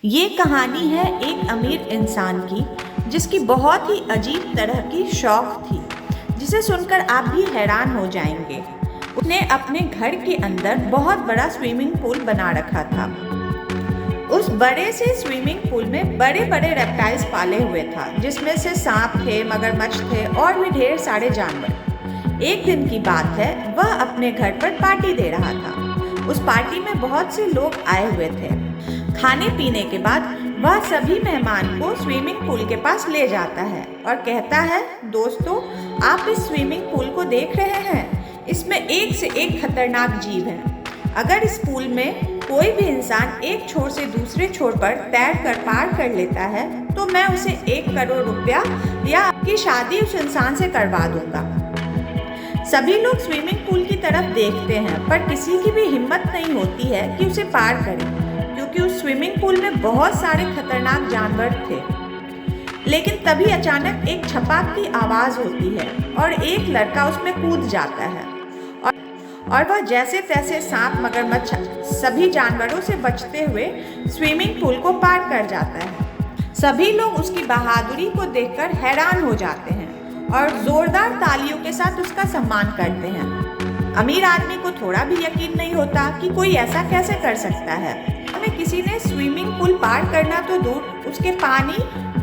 ये कहानी है एक अमीर इंसान की जिसकी बहुत ही अजीब तरह की शौक थी, जिसे सुनकर आप भी हैरान हो जाएंगे। उसने अपने घर के अंदर बहुत बड़ा स्विमिंग पूल बना रखा था। उस बड़े से स्विमिंग पूल में बड़े बड़े रेप्टाइल्स पाले हुए था, जिसमें से सांप थे, मगरमच्छ थे और भी ढेर सारे जानवर। एक दिन की बात है, वह अपने घर पर पार्टी दे रहा था। उस पार्टी में बहुत से लोग आए हुए थे। खाने पीने के बाद वह सभी मेहमान को स्विमिंग पूल के पास ले जाता है और कहता है, दोस्तों, आप इस स्विमिंग पूल को देख रहे हैं? इसमें एक से एक खतरनाक जीव हैं। अगर इस पूल में कोई भी इंसान एक छोर से दूसरे छोर पर तैर कर पार कर लेता है तो मैं उसे 1 करोड़ रुपया या आपकी शादी उस इंसान से करवा दूंगा। सभी लोग स्विमिंग पूल की तरफ देखते हैं, पर किसी की भी हिम्मत नहीं होती है कि उसे पार करे, क्योंकि उस स्विमिंग पूल में बहुत सारे खतरनाक जानवर थे। लेकिन तभी अचानक एक छपाक की आवाज़ होती है और एक लड़का उसमें कूद जाता है और वह जैसे तैसे सांप, मगरमच्छ सभी जानवरों से बचते हुए स्विमिंग पूल को पार कर जाता है। सभी लोग उसकी बहादुरी को देखकर हैरान हो जाते हैं और जोरदार तालियों के साथ उसका सम्मान करते हैं। अमीर आदमी को थोड़ा भी यकीन नहीं होता कि कोई ऐसा कैसे कर सकता है। हमें किसी ने स्विमिंग पूल पार करना तो दूर, उसके पानी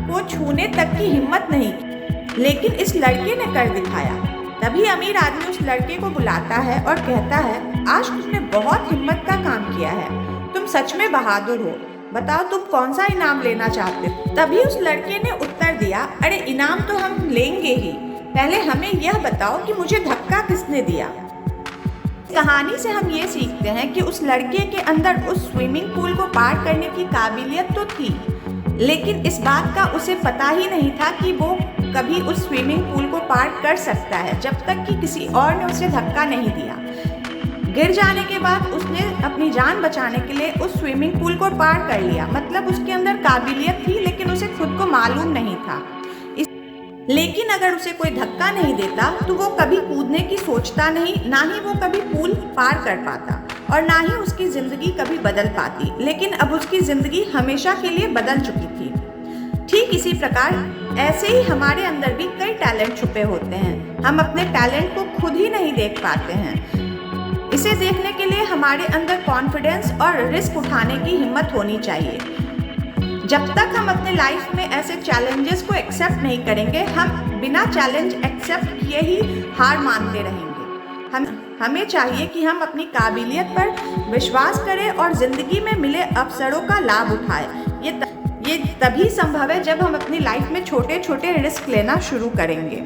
को छूने तक की हिम्मत नहीं की, लेकिन इस लड़के ने कर दिखाया। तभी अमीर आदमी उस लड़के को बुलाता है और कहता है, आज तुमने बहुत हिम्मत का काम किया है, तुम सच में बहादुर हो। बताओ, तुम कौन सा इनाम लेना चाहते हो? तभी उस लड़के ने उत्तर दिया, अरे इनाम तो हम लेंगे ही, पहले हमें यह बताओ कि मुझे धक्का किसने दिया। कहानी से हम ये सीखते हैं कि उस लड़के के अंदर उस स्विमिंग पूल को पार करने की काबिलियत तो थी, लेकिन इस बात का उसे पता ही नहीं था कि वो कभी उस स्विमिंग पूल को पार कर सकता है, जब तक कि किसी और ने उसे धक्का नहीं दिया। गिर जाने के बाद उसने अपनी जान बचाने के लिए उस स्विमिंग पूल को पार कर लिया। मतलब उसके अंदर काबिलियत थी, लेकिन उसे खुद को मालूम नहीं था। लेकिन अगर उसे कोई धक्का नहीं देता तो वो कभी कूदने की सोचता नहीं, ना ही वो कभी पूल पार कर पाता और ना ही उसकी ज़िंदगी कभी बदल पाती। लेकिन अब उसकी ज़िंदगी हमेशा के लिए बदल चुकी थी। ठीक इसी प्रकार ऐसे ही हमारे अंदर भी कई टैलेंट छुपे होते हैं। हम अपने टैलेंट को खुद ही नहीं देख पाते हैं। इसे देखने के लिए हमारे अंदर कॉन्फिडेंस और रिस्क उठाने की हिम्मत होनी चाहिए। जब तक हम अपने लाइफ में ऐसे चैलेंजेस को एक्सेप्ट नहीं करेंगे, हम बिना चैलेंज एक्सेप्ट किए ही हार मानते रहेंगे। हमें चाहिए कि हम अपनी काबिलियत पर विश्वास करें और ज़िंदगी में मिले अवसरों का लाभ उठाएं। ये तभी संभव है जब हम अपनी लाइफ में छोटे छोटे रिस्क लेना शुरू करेंगे।